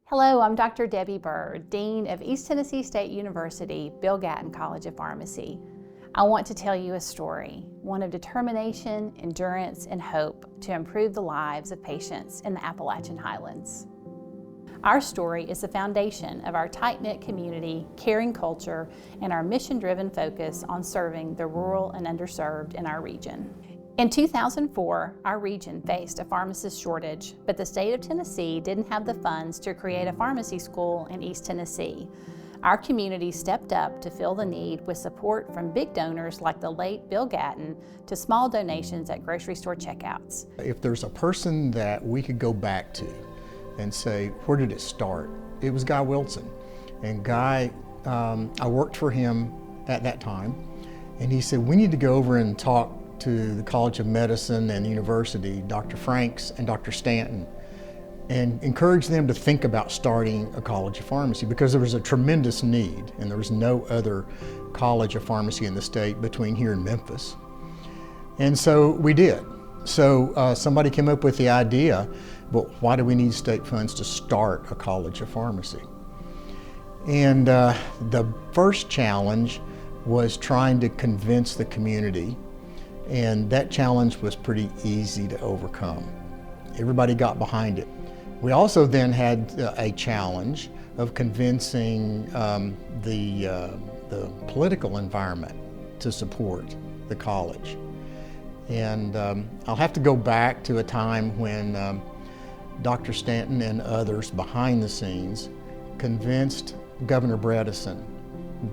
Hello, I'm Dr. Debbie Burr, Dean of East Tennessee State University, Bill Gatton College of Pharmacy. I want to tell you a story, one of determination, endurance, and hope to improve the lives of patients in the Appalachian Highlands. Our story is the foundation of our tight-knit community, caring culture, and our mission-driven focus on serving the rural and underserved in our region. In 2004, our region faced a pharmacist shortage, but the state of Tennessee didn't have the funds to create a pharmacy school in East Tennessee. Our community stepped up to fill the need with support from big donors like the late Bill Gatton to small donations at grocery store checkouts. If there's a person that we could go back to and say, where did it start? It was Guy Wilson. And Guy, I worked for him at that time, and he said, we need to go over and talk to the College of Medicine and the university, Dr. Franks and Dr. Stanton, and encourage them to think about starting a college of pharmacy because there was a tremendous need and there was no other college of pharmacy in the state between here and Memphis. And so we did. So somebody came up with the idea, but why do we need state funds to start a college of pharmacy? And the first challenge was trying to convince the community, and that challenge was pretty easy to overcome. Everybody got behind it. We also then had a challenge of convincing the political environment to support the college. And I'll have to go back to a time when Dr. Stanton and others behind the scenes convinced Governor Bredesen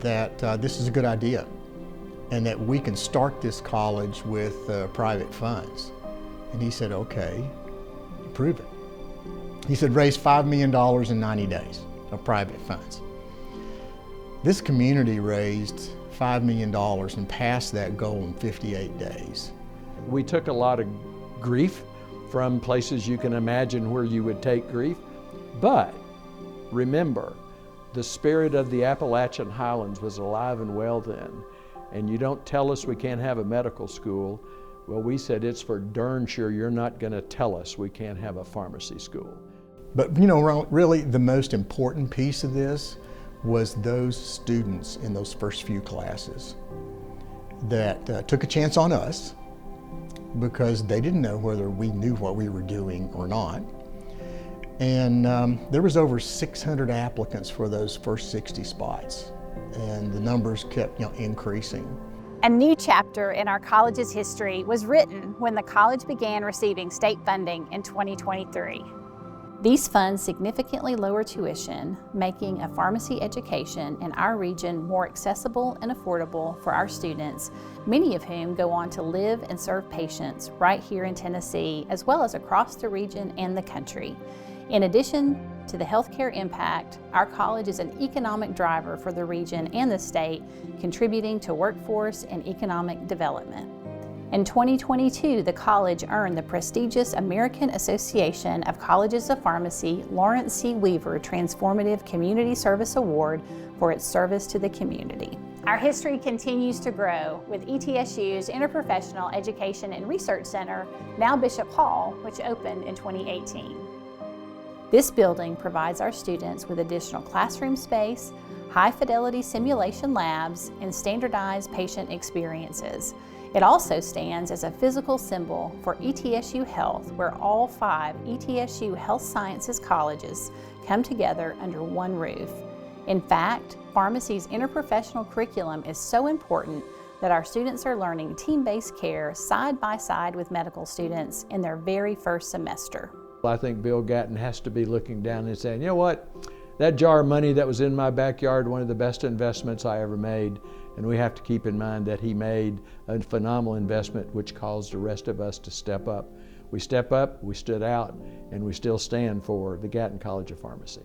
that this is a good idea and that we can start this college with private funds. And he said, okay, prove it. He said, raise $5 million in 90 days of private funds. This community raised $5 million and passed that goal in 58 days. We took a lot of grief from places you can imagine where you would take grief, but remember, the spirit of the Appalachian Highlands was alive and well then. And you don't tell us we can't have a medical school. Well, we said it's for darn sure you're not going to tell us we can't have a pharmacy school. But you know, really the most important piece of this was those students in those first few classes that took a chance on us because they didn't know whether we knew what we were doing or not. And there was over 600 applicants for those first 60 spots. And the numbers kept increasing. A new chapter in our college's history was written when the college began receiving state funding in 2023. These funds significantly lower tuition, making a pharmacy education in our region more accessible and affordable for our students, many of whom go on to live and serve patients right here in Tennessee, as well as across the region and the country. In addition to the healthcare impact, our college is an economic driver for the region and the state, contributing to workforce and economic development. In 2022, the college earned the prestigious American Association of Colleges of Pharmacy Lawrence C. Weaver Transformative Community Service Award for its service to the community. Our history continues to grow with ETSU's Interprofessional Education and Research Center, now Bishop Hall, which opened in 2018. This building provides our students with additional classroom space, high-fidelity simulation labs, and standardized patient experiences. It also stands as a physical symbol for ETSU Health, where all 5 ETSU Health Sciences colleges come together under one roof. In fact, pharmacy's interprofessional curriculum is so important that our students are learning team-based care side by side with medical students in their very first semester. I think Bill Gatton has to be looking down and saying, you know what, that jar of money that was in my backyard, one of the best investments I ever made, and we have to keep in mind that he made a phenomenal investment which caused the rest of us to step up. We step up, we stood out, and we still stand for the Gatton College of Pharmacy.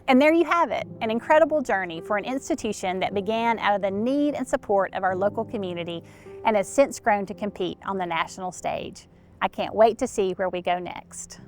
And there you have it, an incredible journey for an institution that began out of the need and support of our local community and has since grown to compete on the national stage. I can't wait to see where we go next.